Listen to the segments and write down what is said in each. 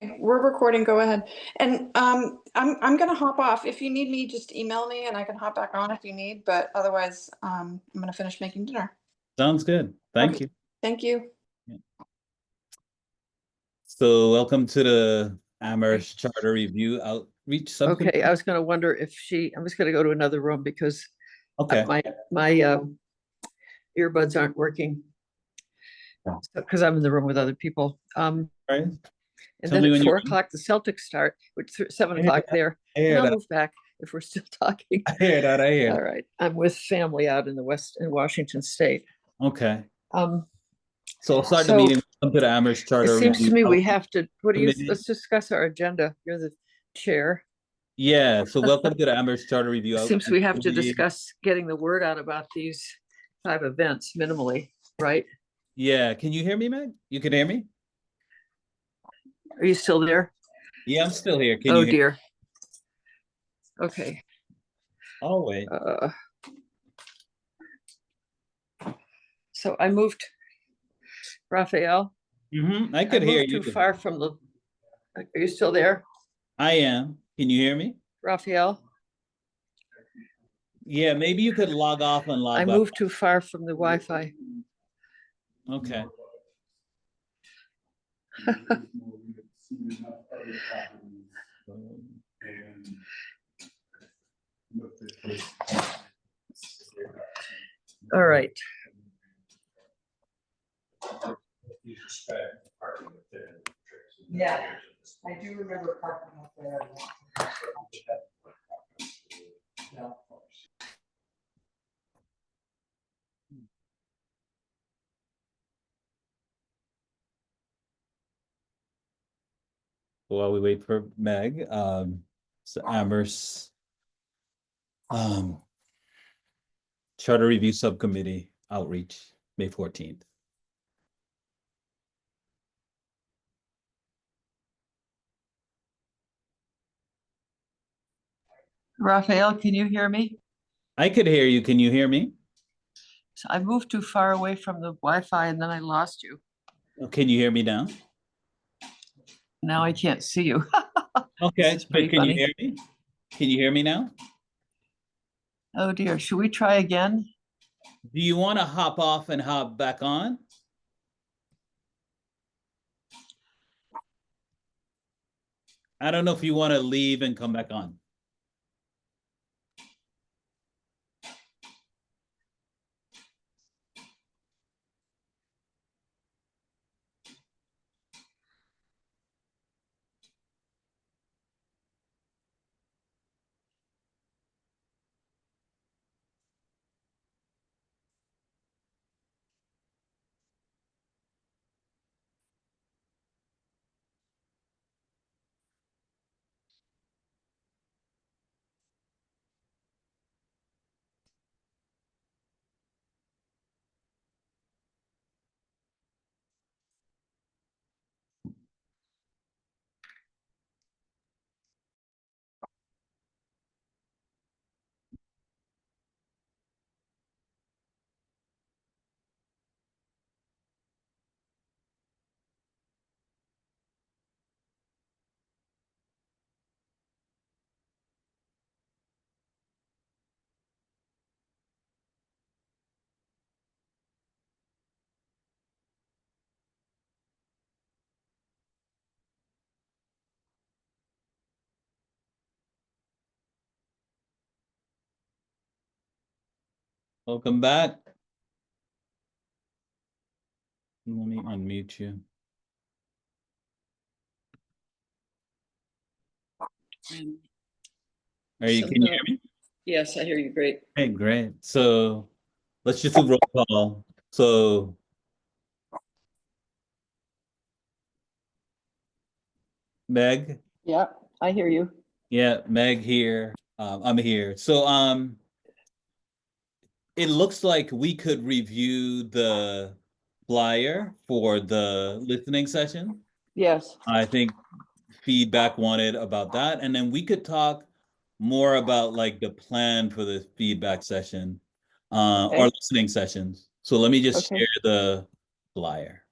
We're recording, go ahead. And I'm gonna hop off. If you need me, just email me and I can hop back on if you need, but otherwise, I'm gonna finish making dinner. Sounds good. Thank Okay. you. Thank you. So welcome to the Amherst Charter Review Outreach Subcommittee. Okay, I was gonna wonder if I'm just gonna go to another room because Okay. my earbuds aren't working. Because I'm in the room with other people. All right. And Tell then me at when 4 you're o'clock, the Celtics start, which 7 o'clock there. I hear And I'll that. move back if we're still talking. I hear that. I hear All that. right. I'm with family out in Washington State. Okay. Um, So I'll start the meeting. Welcome to the Amherst It Charter seems to Review me we have to, Committee. let's discuss our agenda. You're the chair. Yeah. So welcome to the Amherst Charter Review. It seems we have to discuss getting the word out about these 5 events minimally, right? Yeah. Can you hear me, Meg? You can hear me? Are you still there? Yeah, I'm still here. Can Oh you hear dear. Okay. Oh, wait. So I moved, Raphael. I could hear you. Too far from the. Are you still there? I am. Can you hear me? Raphael? Yeah, maybe you could log off and log back. I moved too far from the Wi-Fi. Okay. All right. Yeah, I do remember parking up there. While we wait for Meg, so Amherst Charter Review Subcommittee Outreach, May 14th. Raphael, can you hear me? I could hear you. Can you hear me? So I moved too far away from the Wi-Fi and then I lost you. Can you hear me now? Now I can't see you. Okay, but can funny. you hear me? Can you hear me now? Oh dear, should we try again? Do you want to hop off and hop back on? I don't know if you want to leave and come back on. Welcome back. Let me unmute you. Can you hear me? Yes, I hear you. Great. Hey, great. So let's just do roll call. So Meg? Yeah, I hear you. Yeah, Meg here. I'm here. So it looks like we could review the flyer for the listening session. Yes. I think feedback wanted about that. And then we could talk more about like the plan for the feedback session or listening sessions. So let me just share the flyer.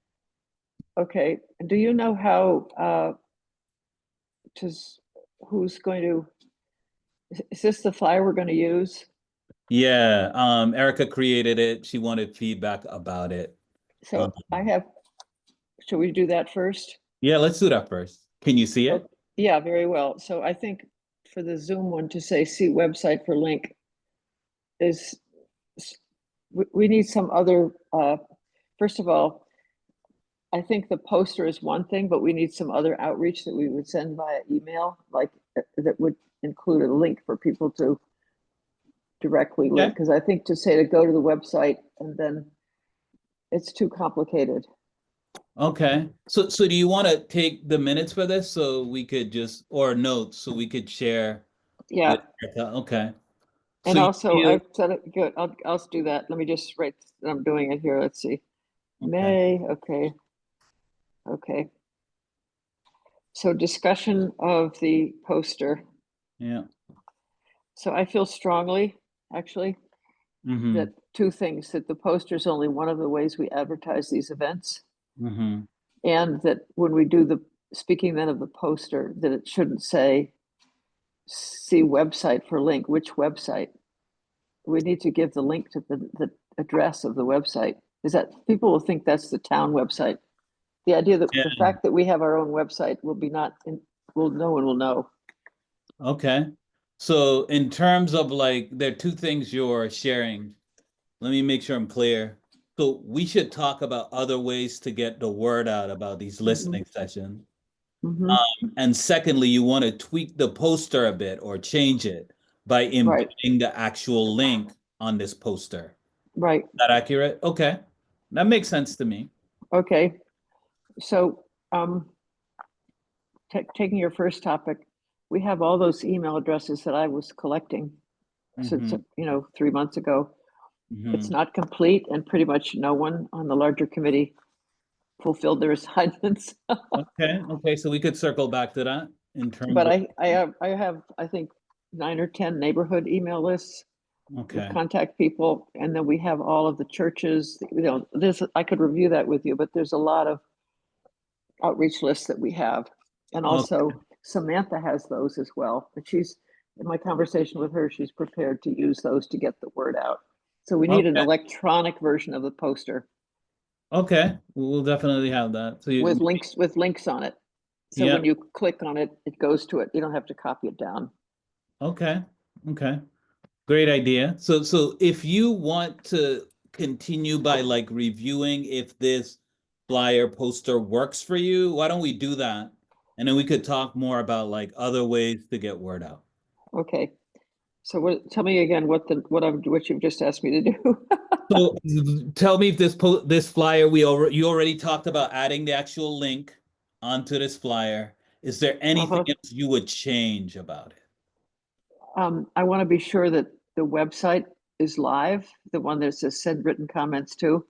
Okay. Do you know how who's going to, is this the flyer we're going to use? Yeah, Erica created it. She wanted feedback about it. So should we do that first? Yeah, let's do that first. Can you see it? Yeah, very well. So I think for the Zoom one to say, see website for link is, we need some other, first of all, I think the poster is one thing, but we need some other outreach that we would send via email, like that would include a link for people to directly link. Because I think to say to go to the website and then it's too complicated. Okay. So do you want to take the minutes for this so we could just, or notes so we could share? Yeah. With Erica? Okay. And So also I've said it good. I'll do that. Let me just write, I'm doing it here. Let's see. Okay. May, okay. Okay. So discussion of the poster. Yeah. So I feel strongly, actually, Mm-hmm. that two things, that the poster is only one of the ways we advertise these events. Mm-hmm. And that when we do the, speaking then of the poster, that it shouldn't say, see website for link, which website? We need to give the link to the address of the website. Is that, people will think that's the town website. The idea that the fact that we have our own website will be not, no one will know. Okay. So in terms of like, there are two things you're sharing. Let me make sure I'm clear. So we should talk about other ways to get the word out about these listening sessions. Mhm. And secondly, you want to tweak the poster a bit or change it by embedding the actual link on this poster. Right. Is that accurate? Okay. That makes sense to me. Okay. So taking your first topic, we have all those email addresses that I was collecting since, 3 months ago. It's not complete, and pretty much no one on the larger committee fulfilled their assignments. Okay. So we could circle back to that in terms But of. I have, I think, 9 or 10 neighborhood email lists with Okay. contact people, and then we have all of the churches. I could review that with you, but there's a lot of outreach lists that we have. And also Samantha has those as well. But she's, in my conversation with her, she's prepared to use those to get the word out. So we need an electronic version of the poster. Okay, we'll definitely have that. So with links on it. So when you click on it, it goes to it. You don't have to copy it down. Okay. Great idea. So if you want to continue by like reviewing if this flyer poster works for you, why don't we do that? And then we could talk more about like other ways to get word out. Okay. So tell me again what you've just asked me to do. So tell me if this flyer you already talked about adding the actual link onto this flyer. Is there anything else you would change about it? I want to be sure that the website is live, the one that says send written comments to.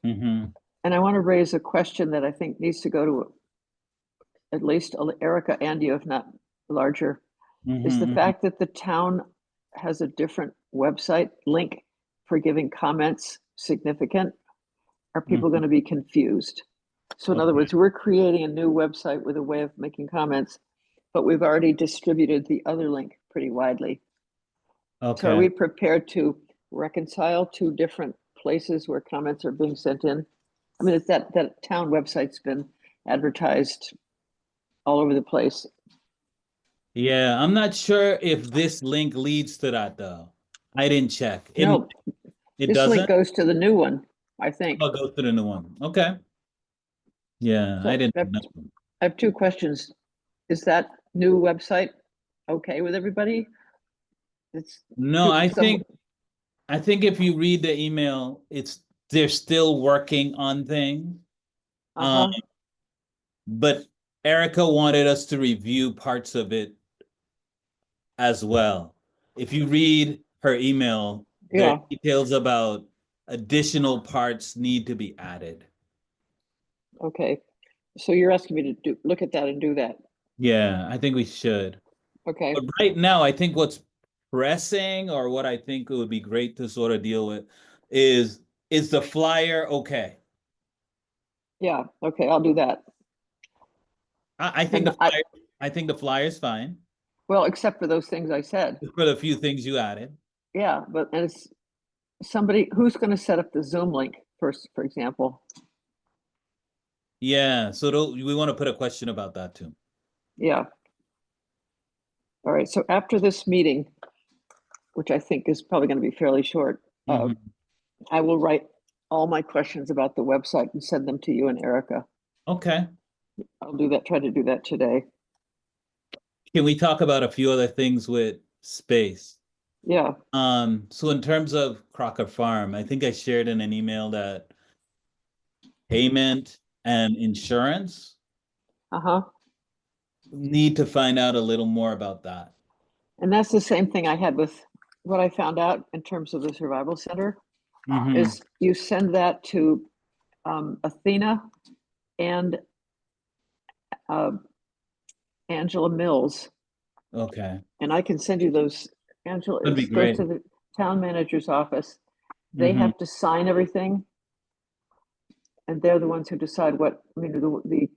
Mm-hmm. And I want to raise a question that I think needs to go to at least Erica and you, if not larger, is the fact that the town has a different website link for giving comments significant. Are people going to be confused? So in other words, we're creating a new website with a way of making comments, but we've already distributed the other link pretty widely. So are we prepared to reconcile two different places where comments are being sent in? I mean, that town website's been advertised all over the place. Yeah, I'm not sure if this link leads to that though. I didn't check. No, it this link doesn't? goes to the new one, I think. Oh, it goes to the new one. Okay. Yeah, I didn't know. I have two questions. Is that new website okay with everybody? No, I think if you read the email, they're still working on things. But Erica wanted us to review parts of it as well. If you read her email, there are details about additional parts need to be added. Okay. So you're asking me to look at that and do that? Yeah, I think we should. Okay. But right now, I think what's pressing, or what I think it would be great to sort of deal with, is the flyer okay? Yeah, okay, I'll do that. I think the flyer I think the flyer's fine Well, except for those things I said. for the few things you added. Yeah, but and it's somebody who's going to set up the Zoom link first, for example. Yeah, so we want to put a question about that too. Yeah. All right. So after this meeting, which I think is probably going to be fairly short, Mhm. I will write all my questions about the website and send them to you and Erica. Okay. I'll do that. Try to do that today. Can we talk about a few other things with space? Yeah. So in terms of Crocker Farm, I think I shared in an email that payment and insurance Uh-huh. need to find out a little more about that. And that's the same thing I had with what I found out in terms of the survival center Mhm. is you send that to Athena and Angela Mills, Okay, and I can send you those. Angela, that'd be it goes great. to the town manager's office. They Mhm. have to sign everything, and they're the ones who decide what, I mean, the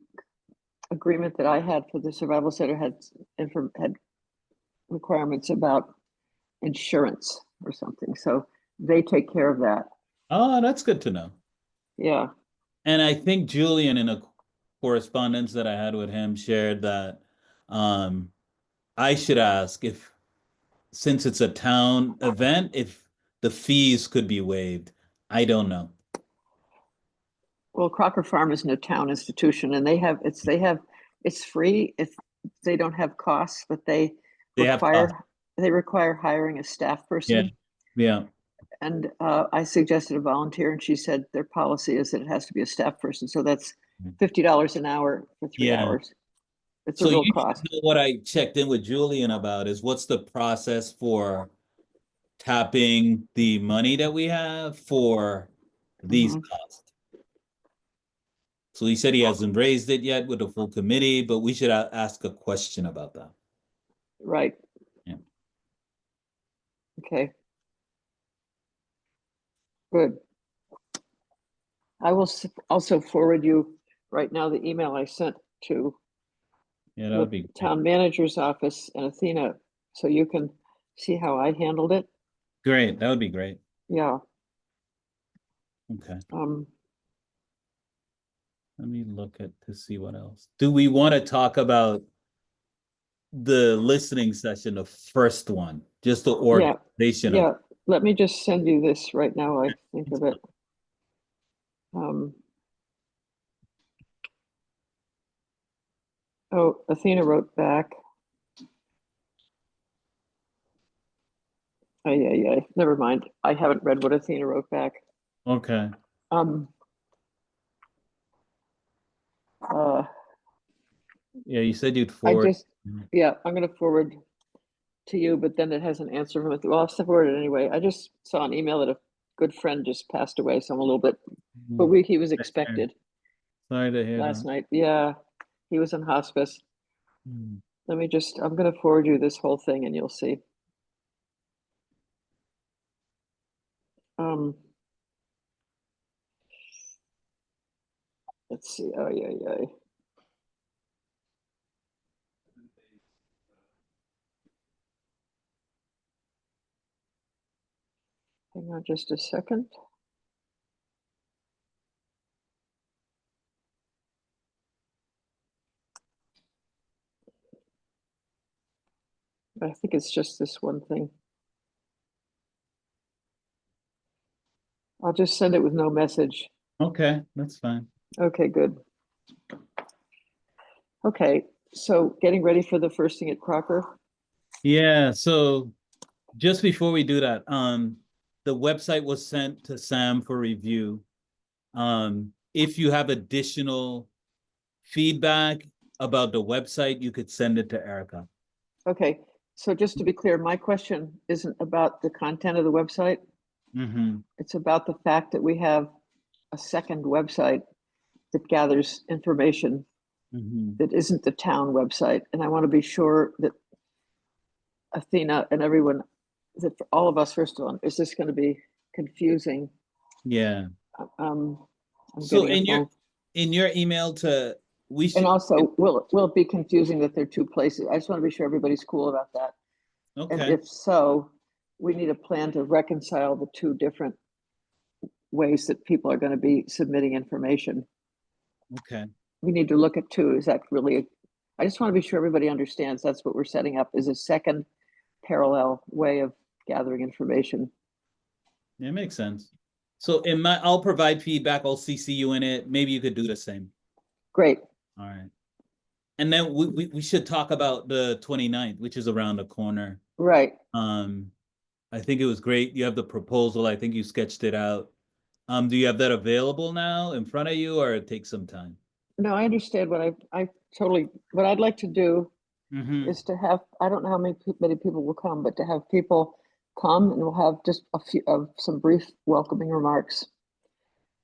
agreement that I had for the survival center had requirements about insurance or something, so they take care of that. Oh, that's good to know. Yeah. And I think Julian, in a correspondence that I had with him, shared that I should ask if, since it's a town event, if the fees could be waived. I don't know. Well, Crocker Farm isn't a town institution, and it's free if they don't have costs, but They have costs. they require hiring a staff Yeah, person. yeah. And I suggested a volunteer, and she said their policy is that it has to be a staff person. So that's $50 an hour for 3 Yeah. hours. It's a So real you cost. know what I checked in with Julian about is what's the process for tapping the money that we have for these Mhm. costs. So he said he hasn't raised it yet with the full committee, but we should ask a question about that. Right. Yeah. Okay. Good. I will also forward you right now the email I sent to Yeah, that the would be great. town manager's office and Athena, so you can see how I handled it. Great. That would be great. Yeah. Okay. Um, Let me look at to see what else. Do we want to talk about the listening session, the first one, just the yeah. organization of Yeah. Let me just send you this right now. I think of it. Oh, Athena wrote back. Oh, yeah. Never mind. I haven't read what Athena wrote back. Okay. Yeah, you said you'd forward. Yeah, I'm gonna forward to you, but then it has an answer from it. Well, I'll forward it anyway. I just saw an email that a good friend just passed away, so I'm a little bit, but he was expected Sorry to hear last that. night. Yeah, he was in hospice. Hmm. I'm gonna forward you this whole thing and you'll see. Let's see. Oh, yeah. Hang on just a second. I think it's just this one thing. I'll just send it with no message. Okay, that's fine. Okay, good. Okay, so getting ready for the first thing at Crocker. Yeah, so just before we do that, the website was sent to Sam for review. If you have additional feedback about the website, you could send it to Erica. Okay, so just to be clear, my question isn't about the content of the website. Mm-hmm. It's about the fact that we have a second website that gathers information that isn't the town website. And I want to be sure that Athena and everyone, that for all of us, first of all, is this going to be confusing? Yeah. I'm So getting a phone. in your email to we should. And also, will it be confusing that they're two places? I just want to be sure everybody's cool about that. And Okay, if so, we need a plan to reconcile the two different ways that people are going to be submitting information. okay. We need to look at two. Is that really, I just want to be sure everybody understands that's what we're setting up, is a second parallel way of gathering information. It makes sense. So I'll provide feedback. I'll CC you in it. Maybe you could do the same. Great. All right. And then we should talk about the 29th, which is around the corner. Right. I think it was great. You have the proposal. I think you sketched it out. Do you have that available now in front of you, or it takes some time? No, I understand I totally, what I'd like to do Mm-hmm. is to have, I don't know how many people will come, but to have people come and we'll have just a few of some brief welcoming remarks.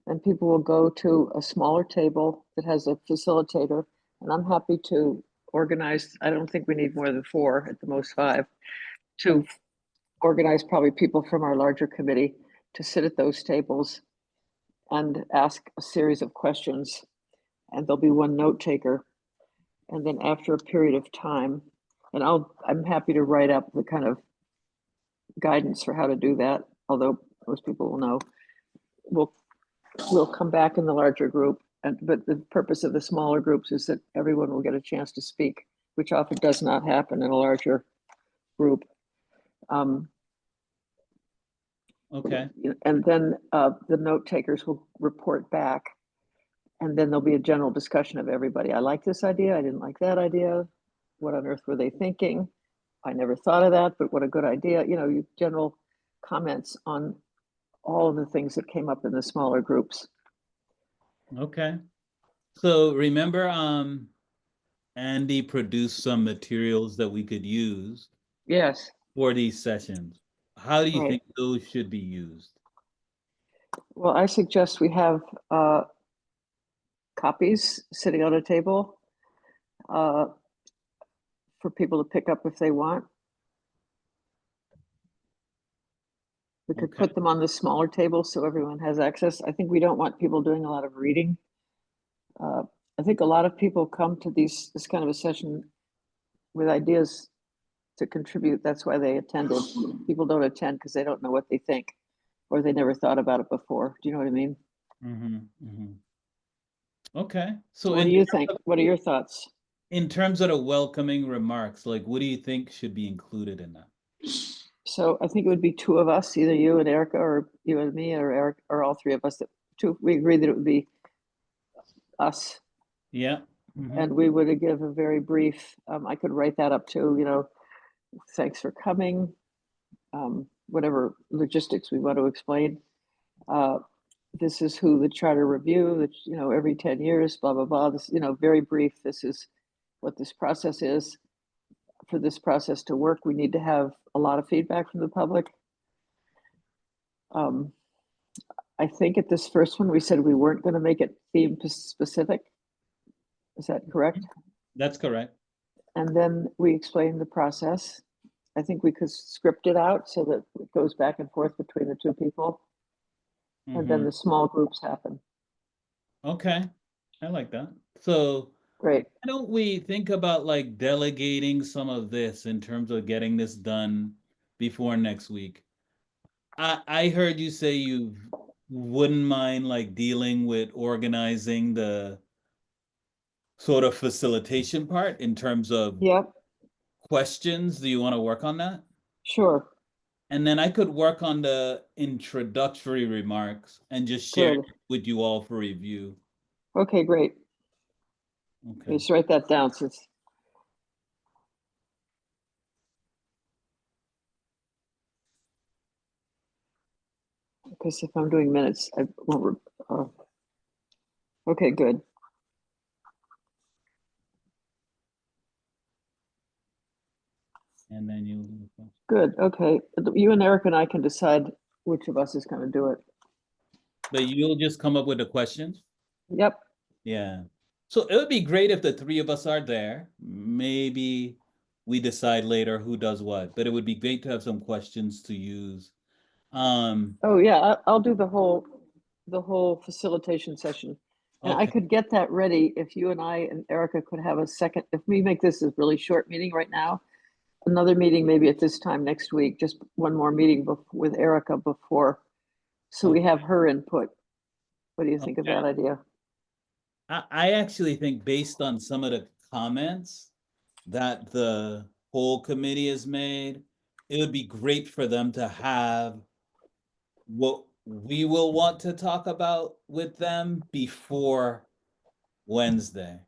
And people will go to a smaller table that has a facilitator, and I'm happy to organize, I don't think we need more than 4, at the most 5, to organize probably people from our larger committee to sit at those tables and ask a series of questions. And there'll be one note taker. And then after a period of time, and I'm happy to write up the kind of guidance for how to do that, although most people will know. We'll come back in the larger group, but the purpose of the smaller groups is that everyone will get a chance to speak, which often does not happen in a larger group. Okay. And then the note takers will report back, and then there'll be a general discussion of everybody. I like this idea. I didn't like that idea. What on earth were they thinking? I never thought of that, but what a good idea. General comments on all of the things that came up in the smaller groups. Okay. So remember, Andy produced some materials that we could use Yes. for these sessions. How do you Right. think those should be used? Well, I suggest we have copies sitting on a table for people to pick up if they want. We could Okay. put them on the smaller table so everyone has access. I think we don't want people doing a lot of reading. I think a lot of people come to this kind of a session with ideas to contribute. That's why they attended. People don't attend because they don't know what they think, or they never thought about it before. Do you know what I mean? Mm-hmm. Mm-hmm. Okay. So What do you think? What are your thoughts? in terms of the welcoming remarks, like what do you think should be included in that? So I think it would be 2 of us, either you and Erica, or you and me, or Eric, or all 3 of us. We agreed that it would be us. Yeah. Mm-hmm. And we would give a very brief, I could write that up too, thanks for coming, whatever logistics we want to explain. This is who the charter review, that, every 10 years, blah, blah, blah. This, very brief. This is what this process is. For this process to work, we need to have a lot of feedback from the public. I think at this first one, we said we weren't going to make it theme specific. Is that correct? That's correct. And then we explained the process. I think we could script it out so that it goes back and forth between the 2 people. And then the small groups happen. Okay. I like that. So Great. why don't we think about like delegating some of this in terms of getting this done before next week? I heard you say you wouldn't mind like dealing with organizing the sort of facilitation part in terms of Yep. questions. Do you want to work on that? Sure. And then I could work on the introductory remarks and just share it with you all for review. Okay, great. Okay. Let's write that down because if I'm doing minutes, I won't. Okay, good. And then you. Good. Okay. You and Eric and I can decide which of us is going to do it. But you'll just come up with the questions? Yep. Yeah. So it would be great if the 3 of us are there. Maybe we decide later who does what, but it would be great to have some questions to use. Oh yeah, I'll do the whole facilitation session. And I Okay. could get that ready if you and I and Erica could have a second, if we make this a really short meeting right now, another meeting maybe at this time next week, just one more meeting with Erica before, so we Okay. have her input. What do you think of Okay. that idea? I actually think based on some of the comments that the whole committee has made, it would be great for them to have what we will want to talk about with them before Wednesday.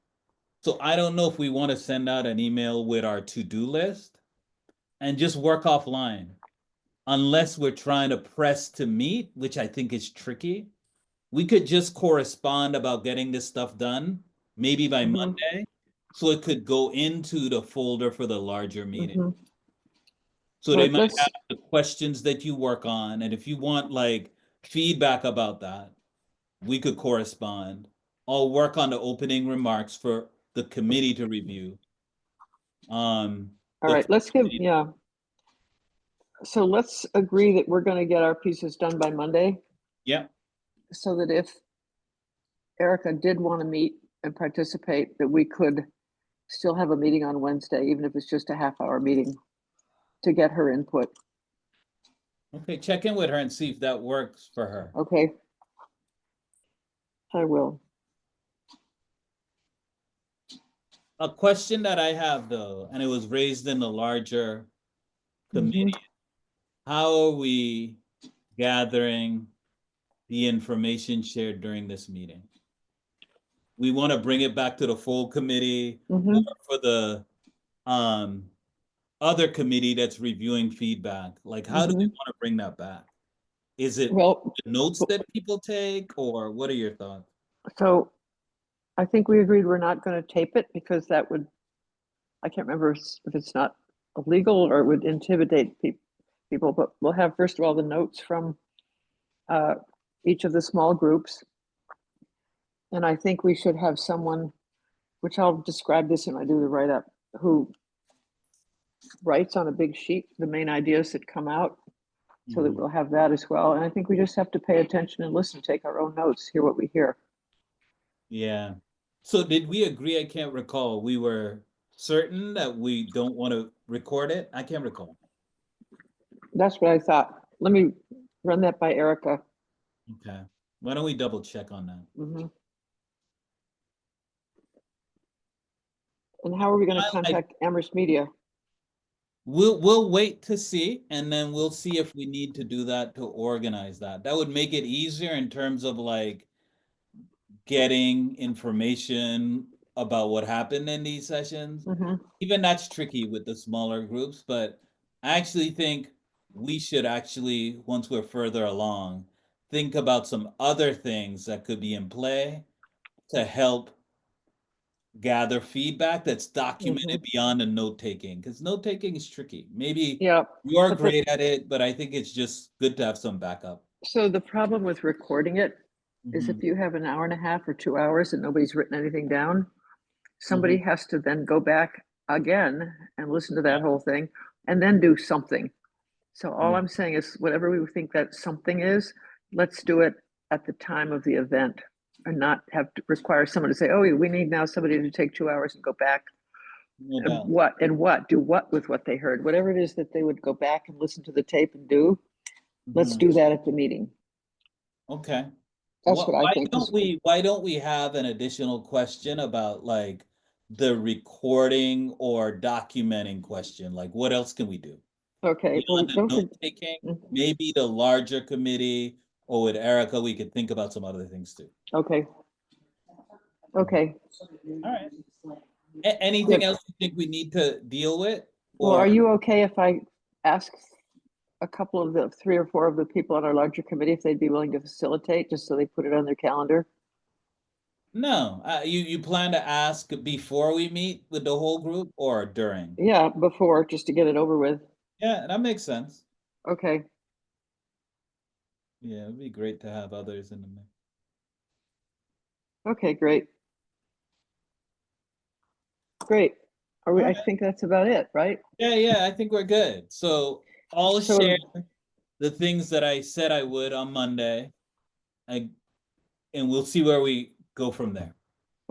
So I don't know if we want to send out an email with our to-do list and just work offline, unless we're trying to press to meet, which I think is tricky. We could just correspond about getting this stuff done, maybe by Mhm. Monday, so it could go into the folder for the larger meeting. Mhm. So they Right, might let's, have the questions that you work on, and if you want like feedback about that, we could correspond. I'll work on the opening remarks for the committee to review. all The right, let's give, yeah. So let's agree that we're gonna get our pieces done by Monday, yeah, so that if Erica did want to meet and participate, that we could still have a meeting on Wednesday, even if it's just a half-hour meeting, to get her input. okay, check in with her and see if that works for her. Okay. I will. A question that I have though, and it was raised in the larger committee, Mhm. how are we gathering the information shared during this meeting? We want to bring it back to the full committee or Mhm. for the um other committee that's reviewing feedback. Like, how do we Mhm. want to bring that back? Is it Well, the notes that people take, or what are your thoughts? so I think we agreed we're not going to tape it because that would, I can't remember if it's not illegal or it would intimidate people, but we'll have, first of all, the notes from uh, each of the small groups. And I think we should have someone, which I'll describe this when I do the write-up, who writes on a big sheet the main ideas that come out, so that Mhm. we'll have that as well. And I think we just have to pay attention and listen, take our own notes, hear what we hear. Yeah. So did we agree? I can't recall. We were certain that we don't want to record it. I can't recall. That's what I thought. Let me run that by Erica. Okay. Why don't we double check on that? Mhm. And how are we going to contact Amherst Media? We'll wait to see, and then we'll see if we need to do that to organize that. That would make it easier in terms of like getting information about what happened in these sessions. Mhm. Even that's tricky with the smaller groups, but I actually think we should actually, once we're further along, think about some other things that could be in play to help gather feedback that's documented Mhm. beyond the note taking, because note taking is tricky. Maybe Yeah, you're but great at it, but I think it's just good to have some backup. so the problem with recording it is Mhm, if you have an hour and a half or 2 hours and nobody's written anything down, somebody mhm. has to then go back again and listen to Yeah, that whole thing and then do something. So all yeah. I'm saying is whatever we think that something is, let's do it at the time of the event and not have to require someone to say, oh, we need now somebody to take 2 hours and go back No and doubt. do what with what they heard, whatever it is that they would go back and listen to the tape and do. Let's Mhm. do that at the meeting. Okay. That's what I think. Why don't we have an additional question about like the recording or documenting question? Like what else can we do? Okay, well, Beyond the don't note forget. taking, Mhm. maybe the larger committee or with Erica, we could think about some other things too. Okay, okay. All right. Anything Good. else you think we need to deal with? Well, Or are you okay if I ask a couple of the 3 or 4 of the people on our larger committee if they'd be willing to facilitate, just so they put it on their calendar? no, you plan to ask before we meet with the whole group or during? Yeah, before, just to get it over with. Yeah, that makes sense. Okay, Yeah, it'd be great to have others in the mix. okay, great. Great. Are we, All I right. think that's about it, right? Yeah, I think we're good. So I'll share So, the things that I said I would on Monday. I and we'll see where we go from there.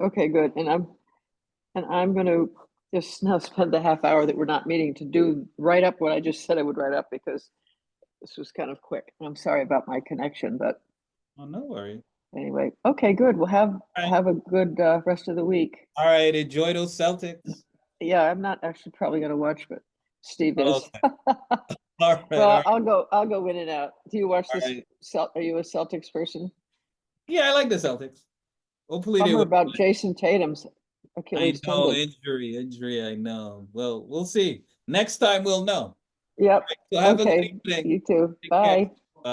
Okay, good. And I'm gonna just now spend the half hour that we're not meeting to write up what I just said I would write up, because this was kind of quick. I'm sorry about my connection, but Oh, no worries. anyway, okay, good. We'll right. have a good rest of the week. All right, enjoy those Celtics. Yeah, I'm not actually probably gonna watch, but Steve is. Okay. All right, Well, all right, I'll go in and out. Do you watch all this? right. Are you a Celtics person? Yeah, I like the Celtics. Hopefully they Bummer will. about Jason Tatum's I Achilles know, tendon. injury, I know. Well, we'll see. Next time we'll know. Yep. So have a good Okay. evening. You too. Take care. Bye. Bye.